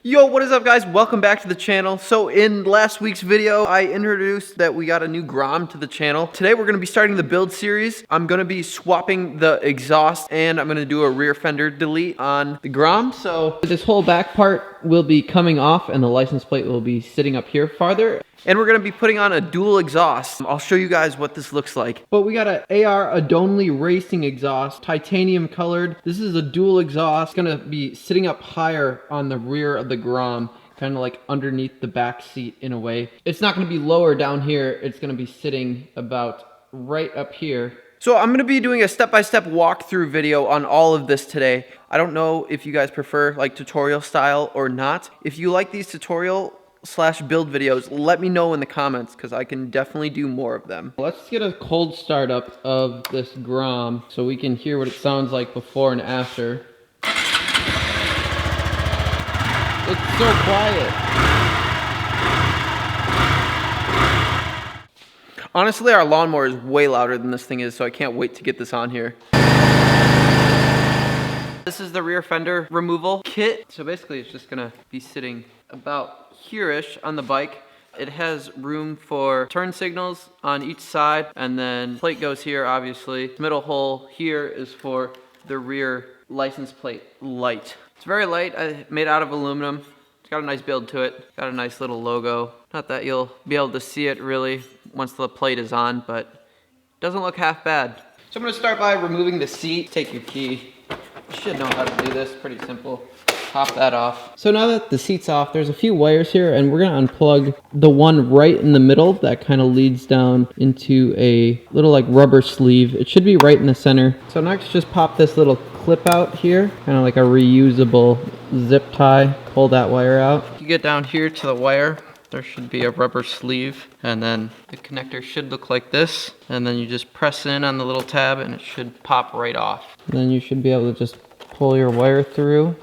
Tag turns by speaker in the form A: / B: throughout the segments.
A: Yo, what is up guys? Welcome back to the channel. So in last week's video, I introduced that we got a new Grom to the channel. Today we're gonna be starting the build series. I'm gonna be swapping the exhaust and I'm gonna do a rear fender delete on the Grom. So this whole back part will be coming off and the license plate will be sitting up here farther. And we're gonna be putting on a dual exhaust. I'll show you guys what this looks like. But we got an Aodonly Racing exhaust, titanium colored. This is a dual exhaust. It's gonna be sitting up higher on the rear of the Grom, kind of like underneath the back seat in a way. It's not gonna be lower down here. It's gonna be sitting about right up here. So I'm gonna be doing a step-by-step walkthrough video on all of this today. I don't know if you guys prefer like tutorial style or not. If you like these tutorial / build videos, let me know in the comments because I can definitely do more of them. Let's get a cold start up of this Grom so we can hear what it sounds like before and after. It's so quiet. Honestly, our lawnmower is way louder than this thing is, so I can't wait to get this on here. This is the rear fender removal kit. So basically it's just gonna be sitting about here-ish on the bike. It has room for turn signals on each side, and then plate goes here, obviously. The middle hole here is for the rear license plate light. It's very light, made out of aluminum. It's got a nice build to it. Got a nice little logo. Not that you'll be able to see it really once the plate is on, but it doesn't look half bad. So I'm gonna start by removing the seat. Take your key. You should know how to do this, pretty simple. Pop that off. So now that the seat's off, there's a few wires here and we're gonna unplug the one right in the middle that kind of leads down into a little like rubber sleeve. It should be right in the center. So next, just pop this little clip out here, kind of like a reusable zip tie. Pull that wire out. You get down here to the wire, there should be a rubber sleeve, and then the connector should look like this, and then you just press in on the little tab and it should pop right off. And then you should be able to just pull your wire through.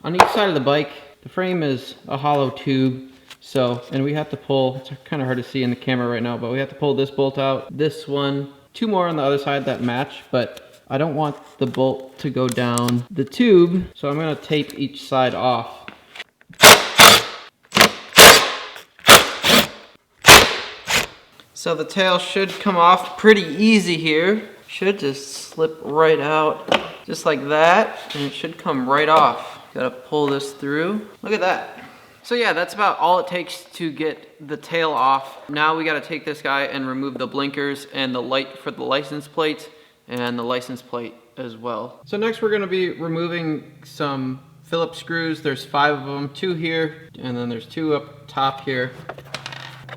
A: On each side of the bike, the frame is a hollow tube, and we have to pull, it's kind of hard to see in the camera right now, but we have to pull this bolt out, this one, two more on the other side that match, but I don't want the bolt to go down the tube, so I'm gonna tape each side off. So the tail should come off pretty easy here. Should just slip right out, just like that, and it should come right off. Gotta pull this through. Look at that. So yeah, that's about all it takes to get the tail off. Now we gotta take this guy and remove the blinkers and the light for the license plate and the license plate as well. So next we're gonna be removing some Phillips screws. There's 5 of them, 2 here, and then there's 2 up top here.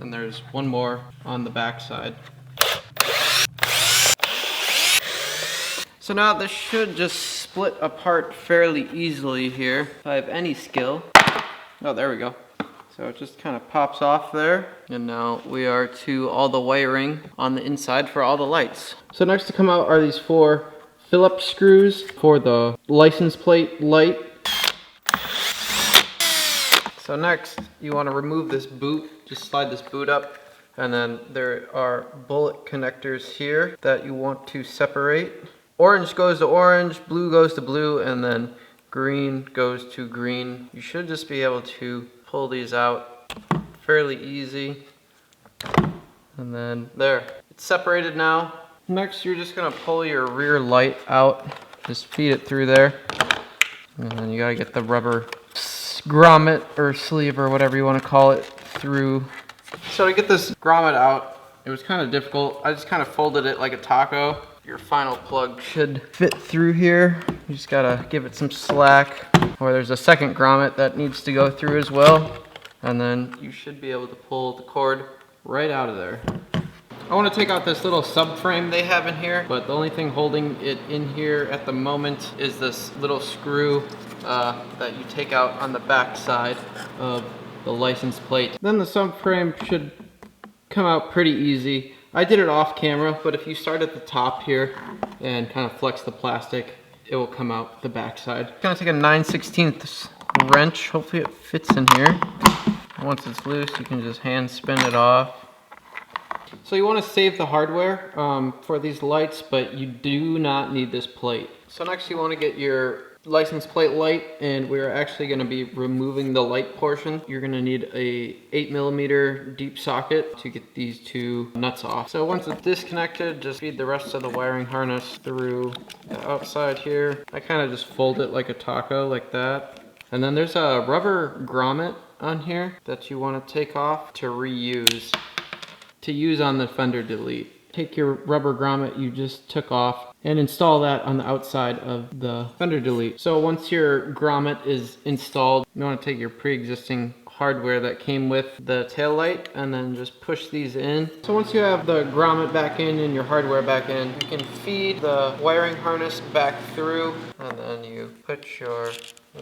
A: And there's 1 more on the back side. So now this should just split apart fairly easily here, if I have any skill. Oh, there we go. So it just kind of pops off there. And now we are to all the wiring on the inside for all the lights. So next to come out are these 4 Phillips screws for the license plate light. So next, you want to remove this boot. Just slide this boot up. And then there are bullet connectors here that you want to separate. Orange goes to orange, blue goes to blue, and then green goes to green. You should just be able to pull these out fairly easy. And then there, it's separated now. Next, you're just gonna pull your rear light out. Just feed it through there. And then you gotta get the rubber grommet or sleeve or whatever you wanna call it through. So to get this grommet out, it was kind of difficult. I just kind of folded it like a taco. Your final plug should fit through here. You just gotta give it some slack. Or there's a second grommet that needs to go through as well. And then you should be able to pull the cord right out of there. I want to take out this little subframe they have in here, but the only thing holding it in here at the moment is this little screw that you take out on the back side of the license plate. Then the subframe should come out pretty easy. I did it off camera, but if you start at the top here and kind of flex the plastic, it will come out the back side. I'm gonna take a 9/16 wrench. Hopefully it fits in here. Once it's loose, you can just hand spin it off. So you want to save the hardware for these lights, but you do not need this plate. So next you want to get your license plate light, and we're actually going to be removing the light portion. You're going to need a 8mm deep socket to get these two nuts off. So once it's disconnected, just feed the rest of the wiring harness through the outside here. I kind of just fold it like a taco, like that. And then there's a rubber grommet on here that you want to take off to reuse, to use on the fender delete. Take your rubber grommet you just took off and install that on the outside of the fender delete. So once your grommet is installed, you want to take your pre-existing hardware that came with the tail light and then just push these in. So once you have the grommet back in and your hardware back in, you can feed the wiring harness back through, and then you put your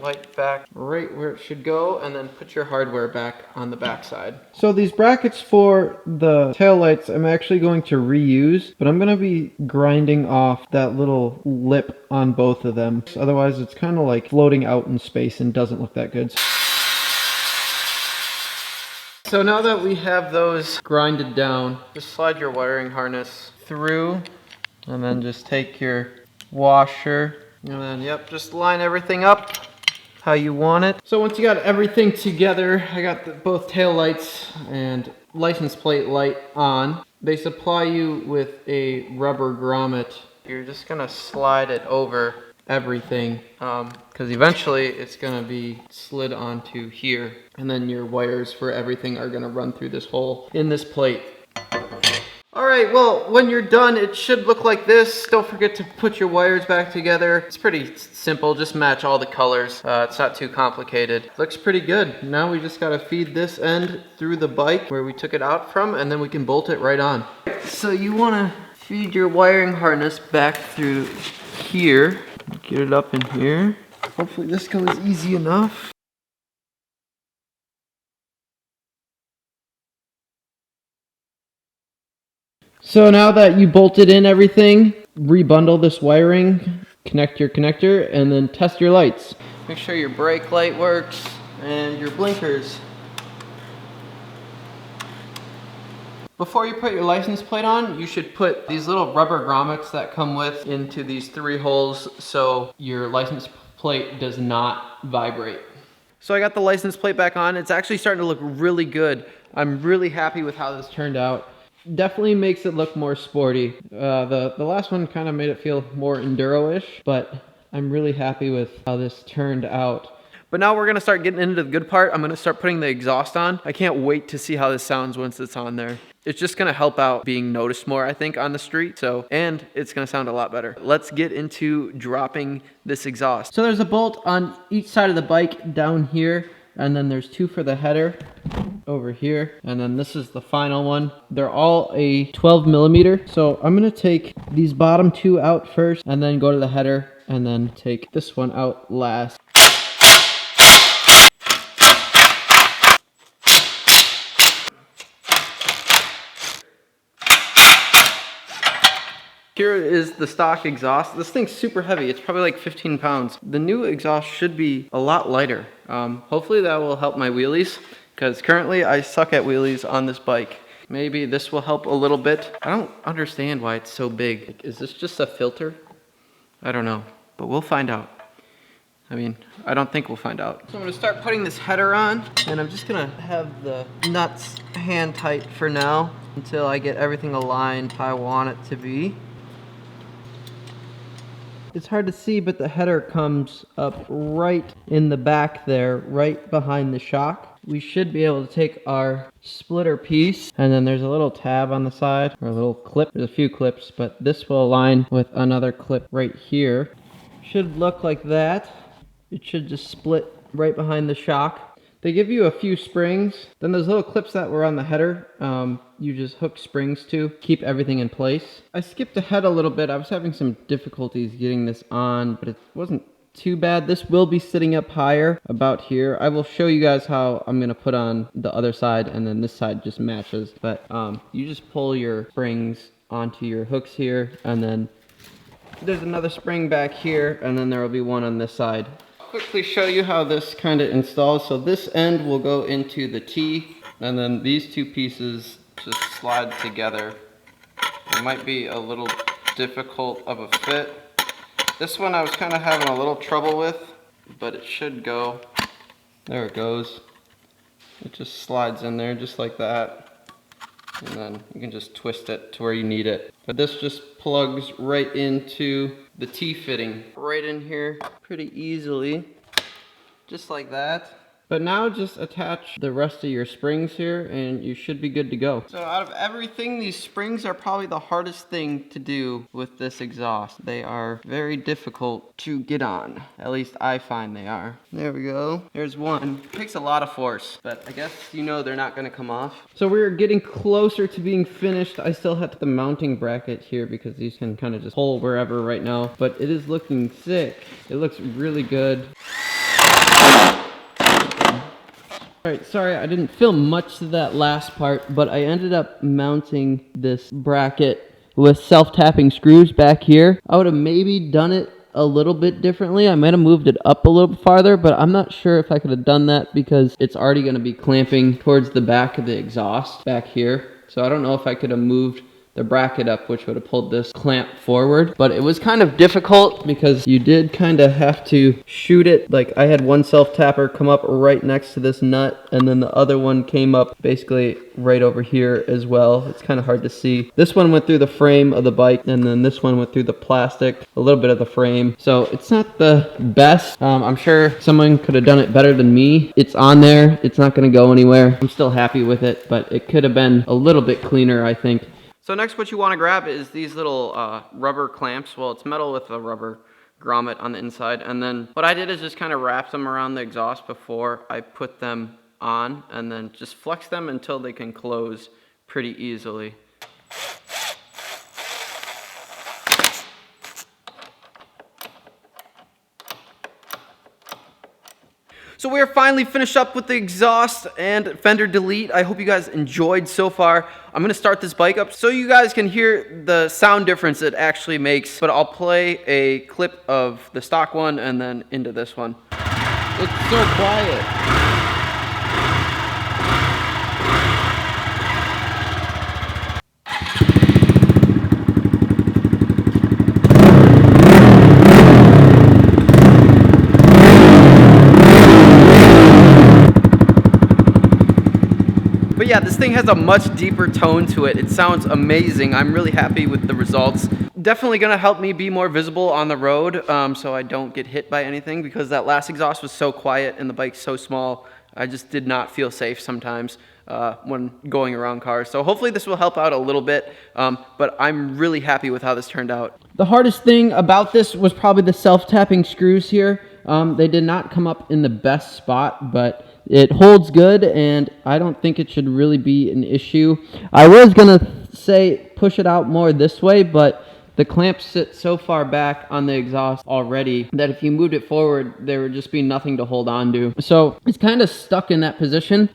A: light back right where it should go, and then put your hardware back on the back side. So these brackets for the tail lights I'm actually going to reuse, but I'm going to be grinding off that little lip on both of them. Otherwise it's kind of like floating out in space and doesn't look that good. So now that we have those grinded down, just slide your wiring harness through, and then just take your washer, and then yep, just line everything up how you want it. So once you got everything together, I got both tail lights and license plate light on. They supply you with a rubber grommet. You're just gonna slide it over everything, because eventually it's gonna be slid onto here, and then your wires for everything are gonna run through this hole in this plate. Alright, well, when you're done, it should look like this. Don't forget to put your wires back together. It's pretty simple, just match all the colors. It's not too complicated. Looks pretty good. Now we just gotta feed this end through the bike where we took it out from, and then we can bolt it right on. So you wanna feed your wiring harness back through here. Get it up in here. Hopefully this goes easy enough. So now that you bolted in everything, rebundle this wiring, connect your connector, and then test your lights. Make sure your brake light works and your blinkers. Before you put your license plate on, you should put these little rubber grommets that come with into these 3 holes so your license plate does not vibrate. So I got the license plate back on. It's actually starting to look really good. I'm really happy with how this turned out. Definitely makes it look more sporty. The last one kind of made it feel more enduro-ish, but I'm really happy with how this turned out. But now we're gonna start getting into the good part. I'm gonna start putting the exhaust on. I can't wait to see how this sounds once it's on there. It's just gonna help out being noticed more, I think, on the street. And it's gonna sound a lot better. Let's get into dropping this exhaust. So there's a bolt on each side of the bike down here, and then there's 2 for the header over here, and then this is the final one. They're all a 12mm. So I'm gonna take these bottom 2 out first, and then go to the header, and then take this one out last. Here is the stock exhaust. This thing's super heavy. It's probably like 15 pounds. The new exhaust should be a lot lighter. Hopefully that will help my wheelies, because currently I suck at wheelies on this bike. Maybe this will help a little bit. I don't understand why it's so big. Like, is this just a filter? I don't know, but we'll find out. I mean, I don't think we'll find out. So I'm gonna start putting this header on, and I'm just gonna have the nuts hand tight for now until I get everything aligned how I want it to be. It's hard to see, but the header comes up right in the back there, right behind the shock. We should be able to take our splitter piece, and then there's a little tab on the side, or a little clip. There's a few clips, but this will align with another clip right here. Should look like that. It should just split right behind the shock. They give you a few springs. Then those little clips that were on the header, you just hook springs to keep everything in place. I skipped ahead a little bit. I was having some difficulties getting this on, but it wasn't too bad. This will be sitting up higher about here. I will show you guys how I'm gonna put on the other side, and then this side just matches. But you just pull your springs onto your hooks here, and then there's another spring back here, and then there will be one on this side. Quickly show you how this kind of installs. So this end will go into the T, and then these 2 pieces just slide together. It might be a little difficult of a fit, This one I was kind of having a little trouble with, but it should go. There it goes. It just slides in there just like that. And then you can just twist it to where you need it. But this just plugs right into the T-fitting. Right in here pretty easily. Just like that. But now just attach the rest of your springs here and you should be good to go. So out of everything, these springs are probably the hardest thing to do with this exhaust. They are very difficult to get on. At least I find they are. There we go. There's one. It takes a lot of force, but I guess you know they're not gonna come off. So we're getting closer to being finished. I still have the mounting bracket here because these can kind of just pull wherever right now, but it is looking sick. It looks really good. Alright, sorry I didn't film much of that last part, but I ended up mounting this bracket with self-tapping screws back here. I would have maybe done it a little bit differently. I might have moved it up a little bit farther, but I'm not sure if I could have done that because it's already going to be clamping towards the back of the exhaust back here. So I don't know if I could have moved the bracket up, which would have pulled this clamp forward. But it was kind of difficult because you did kind of have to shoot it. Like I had one self-tapper come up right next to this nut, and then the other one came up basically right over here as well. It's kind of hard to see. This one went through the frame of the bike, and then this one went through the plastic, a little bit of the frame. So it's not the best. I'm sure someone could have done it better than me. It's on there. It's not going to go anywhere. I'm still happy with it, but it could have been a little bit cleaner, I think. So next what you want to grab is these little rubber clamps. Well, it's metal with a rubber grommet on the inside. And then what I did is just kind of wrap them around the exhaust before I put them on, and then just flex them until they can close pretty easily. So we are finally finished up with the exhaust and fender delete. I hope you guys enjoyed so far. I'm going to start this bike up so you guys can hear the sound difference it actually makes. But I'll play a clip of the stock one and then into this one. It's so quiet. But yeah, this thing has a much deeper tone to it. It sounds amazing. I'm really happy with the results. Definitely gonna help me be more visible on the road so I don't get hit by anything, because that last exhaust was so quiet and the bike's so small. I just did not feel safe sometimes when going around cars. So hopefully this will help out a little bit, but I'm really happy with how this turned out. The hardest thing about this was probably the self-tapping screws here. They did not come up in the best spot, but it holds good, and I don't think it should really be an issue. I was going to say push it out more this way, but the clamps sit so far back on the exhaust already that if you moved it forward, there would just be nothing to hold on to. So it's kind of stuck in that position.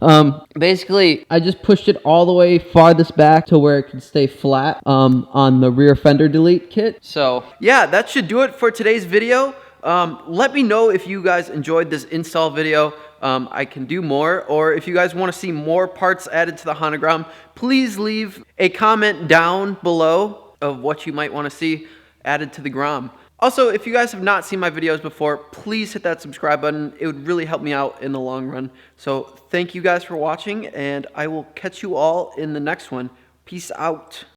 A: Basically, I just pushed it all the way farthest back to where it could stay flat on the rear fender delete kit. So yeah, that should do it for today's video. Let me know if you guys enjoyed this install video. I can do more, or if you guys want to see more parts added to the Honda Grom, please leave a comment down below of what you might want to see added to the Grom. Also, if you guys have not seen my videos before, please hit that subscribe button. It would really help me out in the long run. So thank you guys for watching, and I will catch you all in the next one. Peace out.